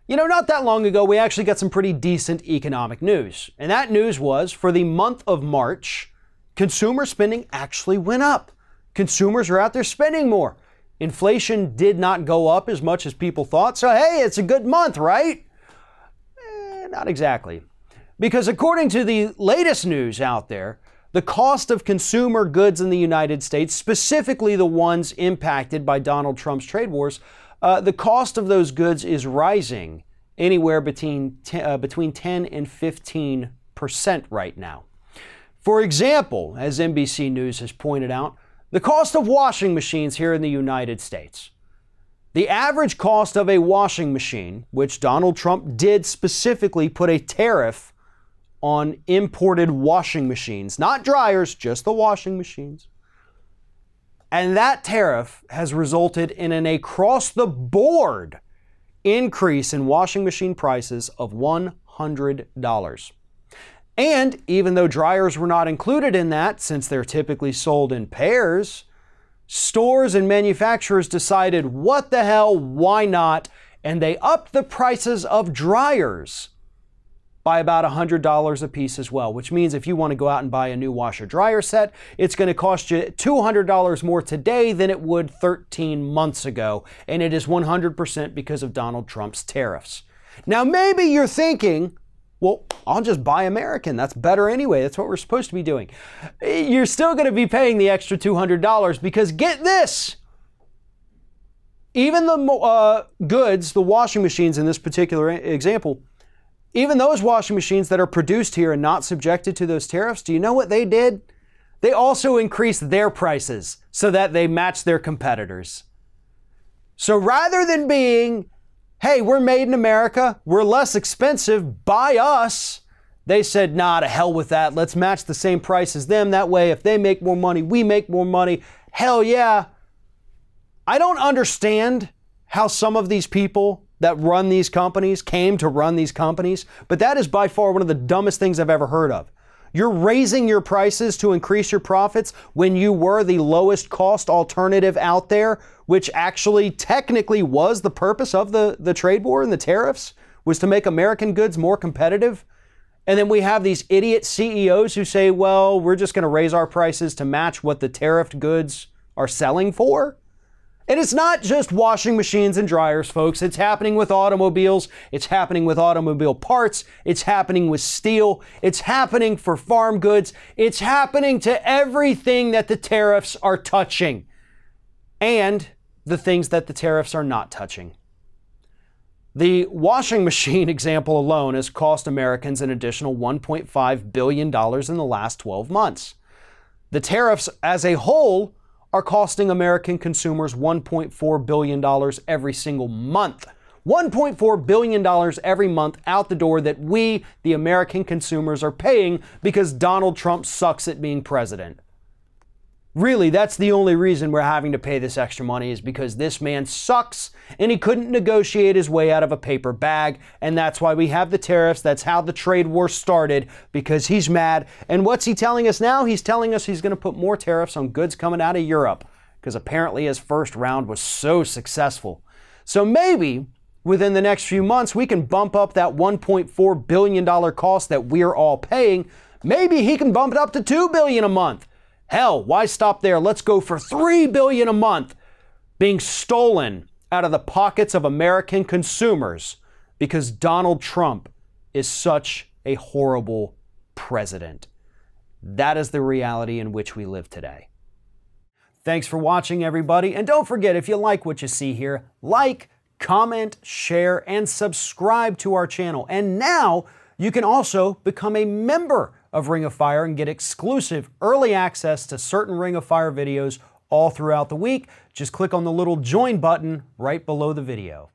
You know, not that long ago, we actually got some pretty decent economic news. And that news was, for the month of March, consumer spending actually went up. Consumers are out there spending more. Inflation did not go up as much as people thought. So, hey, it's a good month, right? Not exactly. Because according to the latest news out there, the cost of consumer goods in the United States, specifically the ones impacted by Donald Trump's trade wars, the cost of those goods is rising anywhere between 10 and 15% right now. For example, as NBC News has pointed out, the cost of washing machines here in the United States. The average cost of a washing machine, which Donald Trump did specifically put a tariff on imported washing machines, not dryers, just the washing machines. And that tariff has resulted in an across-the-board increase in washing machine prices of $100. And even though dryers were not included in that, since they're typically sold in pairs, stores and manufacturers decided, what the hell, why not? And they upped the prices of dryers by about $100 a piece as well, which means if you want to go out and buy a new washer-dryer set, it's going to cost you $200 more today than it would 13 months ago, and it is 100% because of Donald Trump's tariffs. Now, maybe you're thinking, well, I'll just buy American. That's better anyway. That's what we're supposed to be doing. You're still going to be paying the extra $200 because get this, even the goods, the washing machines in this particular example, even those washing machines that are produced here and not subjected to those tariffs, do you know what they did? They also increased their prices so that they match their competitors. So rather than being, hey, we're made in America, we're less expensive, buy us, they said, nah, to hell with that. Let's match the same price as them. That way, if they make more money, we make more money. Hell yeah. I don't understand how some of these people that run these companies came to run these companies, but that is by far one of the dumbest things I've ever heard of. You're raising your prices to increase your profits when you were the lowest cost alternative out there, which actually technically was the purpose of the trade war and the tariffs, was to make American goods more competitive. And then we have these idiot CEOs who say, well, we're just going to raise our prices to match what the tariffed goods are selling for. And it's not just washing machines and dryers, folks. It's happening with automobiles. It's happening with automobile parts. It's happening with steel. It's happening for farm goods. It's happening to everything that the tariffs are touching and the things that the tariffs are not touching. The washing machine example alone has cost Americans an additional $1.5 billion in the last 12 months. The tariffs as a whole are costing American consumers $1.4 billion every single month. $1.4 billion every month out the door that we, the American consumers, are paying because Donald Trump sucks at being president. Really, that's the only reason we're having to pay this extra money, is because this man sucks and he couldn't negotiate his way out of a paper bag. And that's why we have the tariffs. That's how the trade war started, because he's mad. And what's he telling us now? He's telling us he's going to put more tariffs on goods coming out of Europe because apparently his first round was so successful. So maybe within the next few months, we can bump up that $1.4 billion cost that we're all paying. Maybe he can bump it up to $2 billion a month. Hell, why stop there? Let's go for $3 billion a month being stolen out of the pockets of American consumers because Donald Trump is such a horrible president. That is the reality in which we live today. Thanks for watching, everybody. And don't forget, if you like what you see here, like, comment, share, and subscribe to our channel. And now you can also become a member of Ring of Fire and get exclusive early access to certain Ring of Fire videos all throughout the week. Just click on the little join button right below the video.